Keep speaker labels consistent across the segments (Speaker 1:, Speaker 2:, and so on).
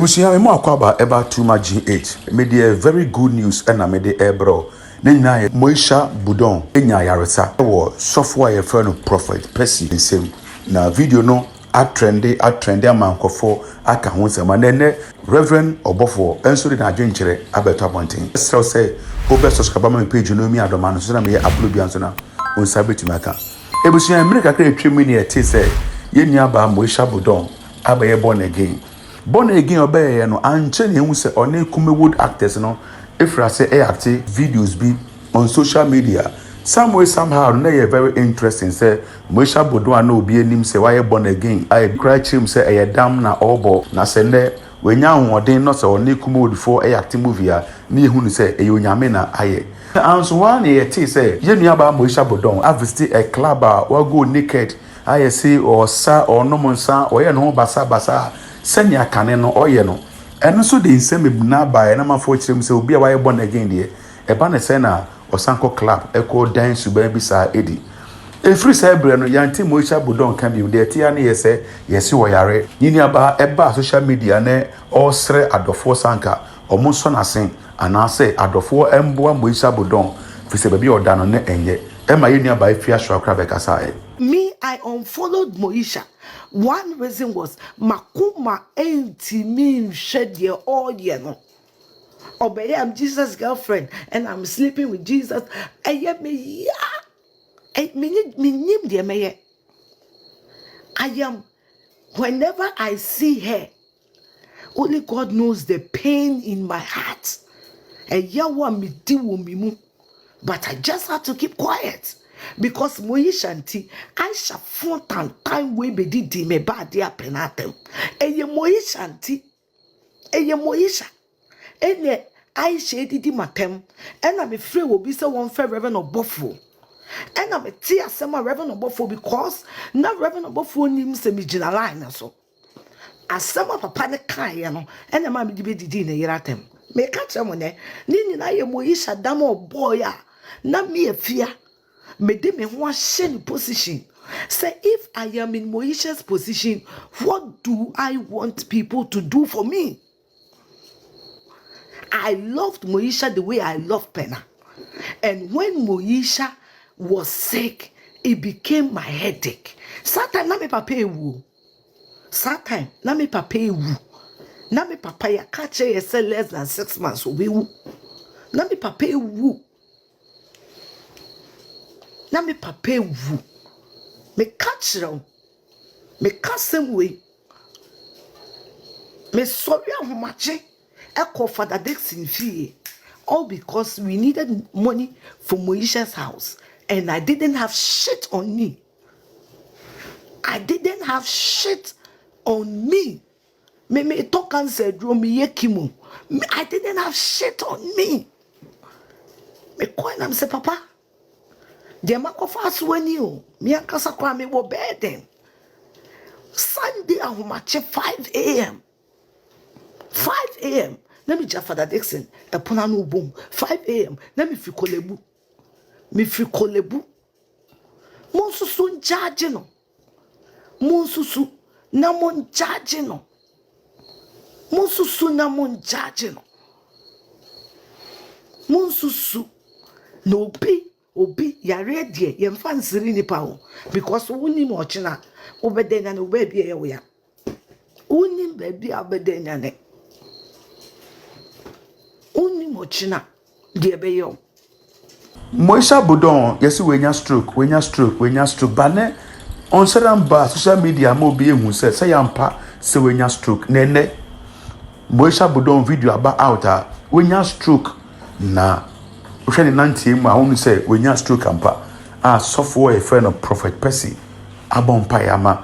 Speaker 1: Ebusia me mo akwaba eba too much G8. Me dey very good news and na me dey ebro. Ne nyina Moesha Buduong enya yaresa wo software ye friend of prophet Percy nsem. Na video no a trendy amankofo aka ho nsema ne Reverend Obofour enso de na adwenkyere abeto abonten. So say go subscribe my page no mi adoma no so na me upload bianso na on sabeti maka. Ebusia America ka etwemi ne ete say ye nua ba Moesha Buduong abaye born again. Born again obey no anche ne hu se one Kumewood actors no ifra say active videos be on social media some way somehow na very interesting say Moesha Buduong na obi anim say why born again I cry chim say e dam na obo na say ne wenya hoden no say one Kumewood for active movie a ne hu say e onyame na aye anso one ye ti say ye nua ba Moesha Buduong I visit a club wa go naked aye say or sa or no monsa or ye no basa senya kane no oye no eno so de nsem ebuna ba na mafo kirem se obi a waye born again de e ba na se na osanko club eko dance ba bi sa edi e free say bre no yanti Moesha Buduong kan bi de tia na yese yesi wo yare nyini aba eba social media ne osre adofo sanka omo so na sen ana se adofo emboa Moesha Buduong fi se ba bi oda no ne enye e ma yeni aba ifia hwa kra be kasa
Speaker 2: me, I unfollowed Moesha. One reason was Makuma ain't me shed your all year no. Obey, I'm Jesus' girlfriend and I'm sleeping with Jesus. I me I am whenever I see her, only God knows the pain in my heart. But I just had to keep quiet. Because Moesha I shall front and time we be did me bad dear penatem. Eye Moesha. Ene I shaded matem. And I'm afraid will be so one fair Reverend Obofour. And I'm a tear some Reverend Obofour because now Reverend Obofour names a mijina line so. As some of a panic kind, and a mammy did in a yeratem. Me catch them on there. Nini na ye Moesha damo boy. Not me a fear. Me de me one shame position. Say if I am in Moesha's position, what do I want people to do for me? I loved Moesha the way I love Penna. And when Moesha was sick, it became my headache. Sometimes na me papa ewu. Sometimes na me papa ewu. Na me papa ya catch say less than 6 months will be wu. Na me papa ewu. Na me papa wu me catch them me kasem we me sorry ahomache eko Father Dixon fee all because we needed money for Moesha's house and I didn't have shit on me. I didn't have shit on me. Me talk and said me yekimu. I didn't have shit on me. Me coin am say papa the makofa when you me akasa kwa me wo bed Sunday ahomache 5 a.m. 5 a.m. Let me just Father Dixon epona no boom 5 a.m. Let me fi kolebu monsusu njaje no monsusu na mon njaje no monsusu na mon njaje no monsusu no obi yare die ye mfa nsiri nipa ho because woni mo ochina obedenya na obabi ye wo ya woni baby obedenya ne woni mo ochina die be yo
Speaker 1: Moesha Buduong yesi wenya stroke bane on certain bar social media mo bi ehun say yampa se wenya stroke nene Moesha Buduong video about out wenya stroke na Ushani nanti ma hunu say wenya stroke ampa software a friend of prophet Percy abon payama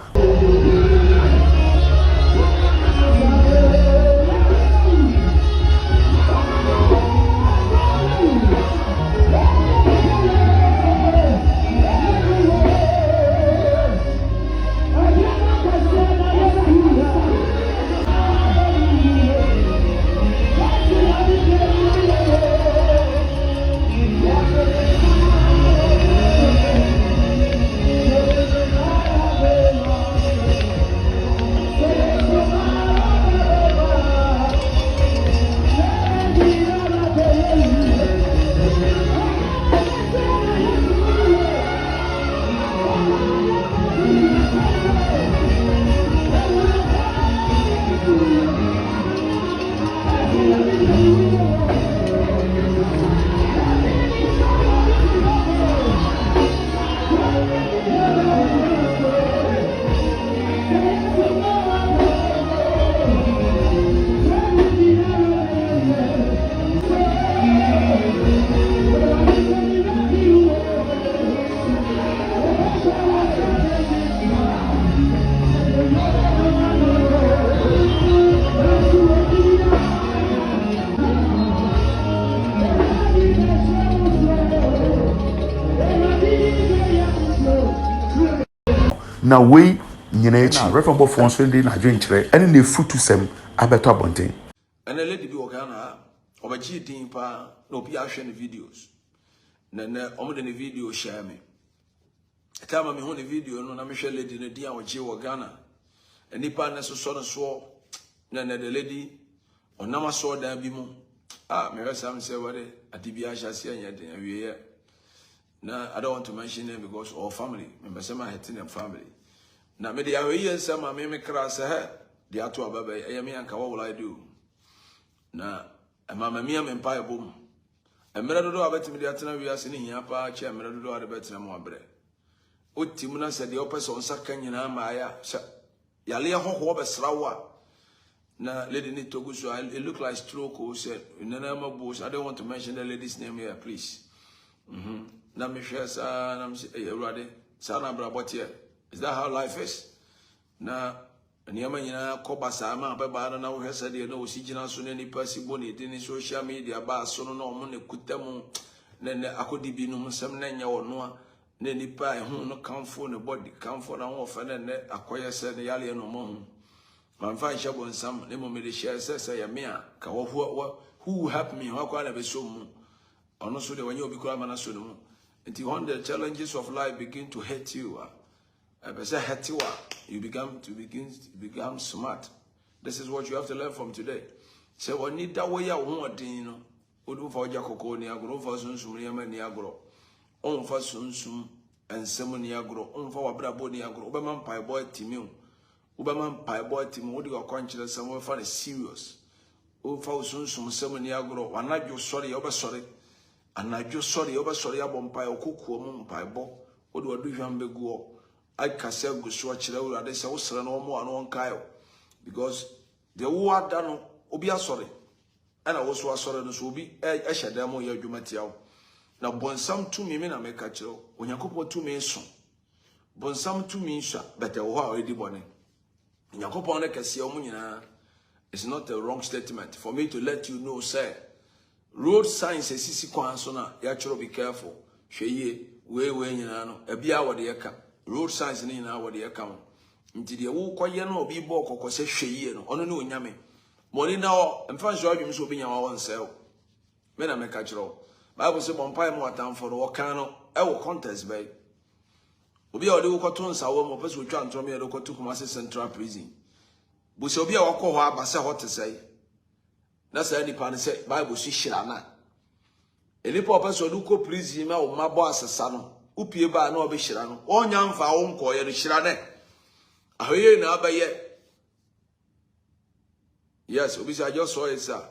Speaker 1: na we nyina echi Reverend Obofour nso de na adwenkyerɛ ɛne ne futu sɛm abeto abɔnten
Speaker 3: and a lady be Ghana or a cheating pa no be action videos. Then almost the video share me. A time I'm on the video, no, I'm sure lady in the dia or Jew Ghana. And the partners so swore. Then the lady or Nama saw that be more. Ah, maybe some say what a TBI shall see yet. Now, I don't want to mention them because all family, remember some I had in family. Now, maybe I will hear some, I may cross ahead. The Atua Baba, I am and what will I do? Na mama mia me mpa ebom emre dodo abetimi de atena wiase ne hia pa che emre dodo ade betena mo abre otim na se de opese on saka nyina ma ya yale hoho besrawo na lady ni toguso it look like stroke or said nana mabos. I don't want to mention the lady's name here, please. Na me hwe sa na me say Ewurade sa na bra botie. Is that how life is? Na Niama nyina koba sama beba na wo hwese de na osigina so ne nipa sibo ne de ni social media ba so no omo ne kutamu ne akodi bi no nsem na nya wono a ne nipa ehun no kamfo ne body kamfo na wo fa ne akoye se ne yale no mo hu man fa nhabo nsam ne mo me de share se ya me a ka wo who help me ho kwa na be so mu ono so de wanya obi kura mana so no mu until when the challenges of life begin to hit you you become smart. This is what you have to learn from today. So we need that way out one thing, you know. Odu for Jakoko Niagro, for Sunsum Niagro, on for Sunsum and Semon Niagro, on for Brabo Niagro, Uberman Pie Boy Timu, Uberman Pie Boy Timu, what do you consider someone for serious? Oh, for Sunsum Semon Niagro, and not just sorry, over sorry, and not just sorry, over sorry, about Pie or Cook, Pie Bo, what do I do? Yambego. I can say go so chile they say o no mo anu onkayo because the wo ada no obi asore and I was asore no so obi e hyeda mo ye adwuma tiawo na bonsam tumi me na me ka kire onyakopo tumi so bonsam tumi sha but e wo ha already bone onyakopo na kase o mo nyina is not a wrong statement for me to let you know say road signs esisi kwan so na ya kire be careful hweye we nyina no e bia wo de yeka road signs ni na what the account nti de wo koye na obi bo kokose hweye no ono ne onyame money na o mfa nso adwum so obi nya wa wonsel me na me ka kiro bible say bompai mo atamfo no kan no e wo contest bay obi a ode wo koto nsawo mo pese otwa ntrom ye do koto Kumasi Central Prison bu se obi a wakọ ho abase hot say na say ni pa ne say bible si hira na enipa opese ode ko prison ma o mabo asesa no upie ba na obehira no onya mfa wo nkoye no hira ne ahoye na abaye yes obi say I just saw it sir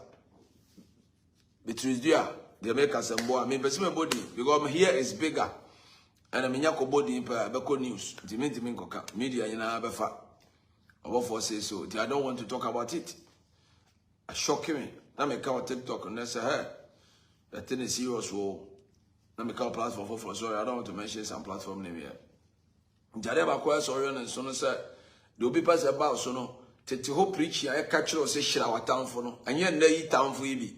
Speaker 3: between there they make us mbo me person my body because here is bigger and I mean body pa beko news intimi nkoka media nyina befa Obofour say so I don't want to talk about it. I shock me na me ka on TikTok and say hey that thing is serious. Let me call platform for sorry, I don't want to mention some platform name here. Jareba kwa sorry and so no say the people pass about so no tete ho preach ya catch you say shira watamfo no anye na yi tamfo yi bi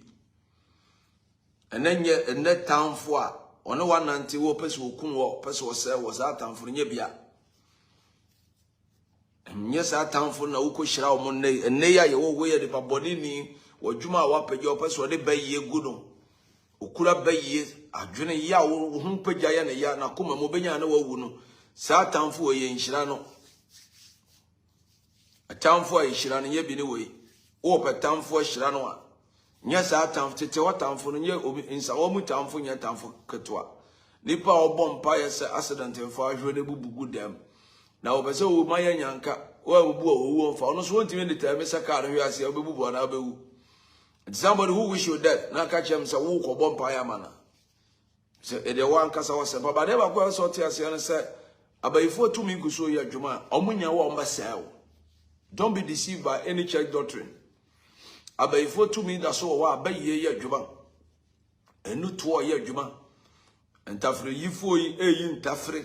Speaker 3: enenye enne tamfo a ono wanante wo pese okun wo pese wo say wo za tamfo nye bia nye sa tamfo na wo ko shira wo no enne ya ye wo ye de baboni ni wo dwuma wa pege wo pese wo de bayi egu no okura bayi adwene ya wo hu pagya ya na ya na koma mo benya na wawu no sa tamfo ye nhira no atamfo a nhira no ye bi ne we wo petamfo nhira no a nya sa tamfo tete wa tamfo no nye obi nsa wo mu tamfo nya tamfo ketwa nipa obom pa ye se accident mfo ahwe ne bubugu dam na wo pese wo maya nyanka wo bubu wo mfa ono so wontimi ne tame saka no hwe ase obebubu na obewu. Somebody who wish you dead na catch him say wo ko bom pa ya mana se e de wan kasa wo se baba de ba ko so te ase no say abayifo tumi nkuso ye adwuma omunya wo mbasao. Don't be deceived by any church doctrine. Abayifo tumi da so wo abaye ye adwuma enu to ye adwuma ntafre yifo yi eyi ntafre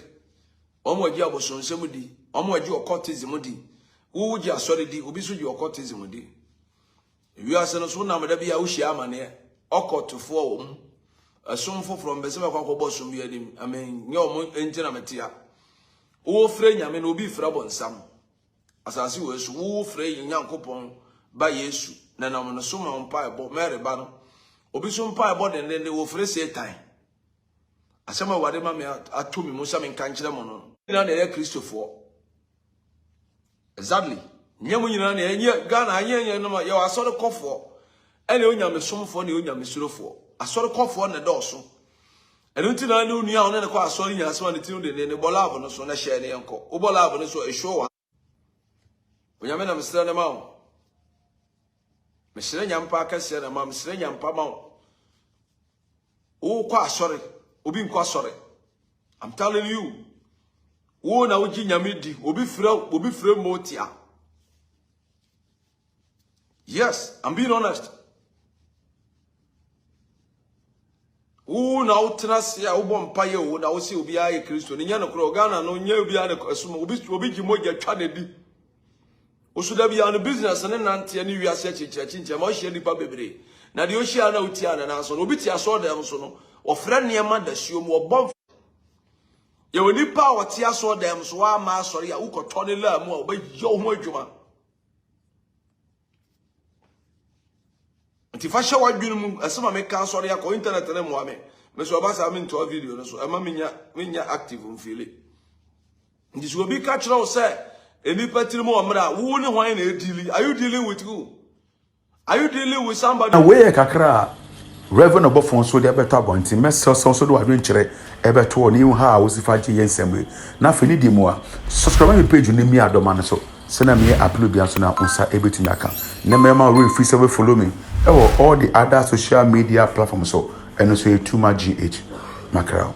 Speaker 3: omo agi abosonsem di omo agi occultism di wo gi asori di obi so gi occultism di we are saying so na me da bia wo hia amane okotofo wo asomfo from be se be kwakọ bosom bi adim amen nye omo entina metia wo frɛ nyame no obi frɛ bonsam asase wo esu wo frɛ nyankopɔn ba yesu na nam no so ma mpa ebo mere ba no obi so mpa ebo den wo frɛ Satan asema wade ma me atomi mu sa me nka nkyerɛ mo no na na Kristofo exactly nyemu nyina na enye Ghana anye no ma ye asɔre kɔfo ene onyame somfo na onyame surofo asɔre kɔfo na dɔɔso eno nti na ne nua one ne kɔ asɔre nya asema ne tinu de ne bolabo no so na hye ne enko wo bolabo no so ehwo wa onyame na mesere ne ma wo mesere nyampa akase na ma mesere nyampa ma wo kɔ asɔre obi nkɔ asɔre I'm telling you wo na wo gi nyame di obi frɛ motia. Yes, I'm being honest. Wo na wo tena se a wo bɔ mpa ye wo na wo se obi aye Kristo ne nya no kro Ghana no nya obi ane asuma obi gi mogya twa na di osuda bia no business ne nante ne wiase chichira ma o hye nipa bebre na de o hye na utia na so no obi ti aso da so no ofra niema da hye mu obɔ ye woni pa wo ti aso da so wa ma asori a ukɔtɔ ne la mu a oba yo ho adwuma nti fa hye wadwunu mu asema me ka asori ya ko internet ne mo ame me so ba sa me nto video no so ema menya active mfile nti so obi ka kyerɛ wo sɛ enipa tiri mu omra wo ne hwan na edili are you dealing with who are you dealing with somebody
Speaker 1: na we kakra Reverend Obofour so de beto abonti mesel so do wadwen kyerɛ ebeto ni ha wo sifa gye yensemwe na fa ni di mu a subscribe my page ni mi adoma no so sena me upload bia so na unsa ebetumi aka na mema we free say we follow me all the other social media platforms so and so too much GH macro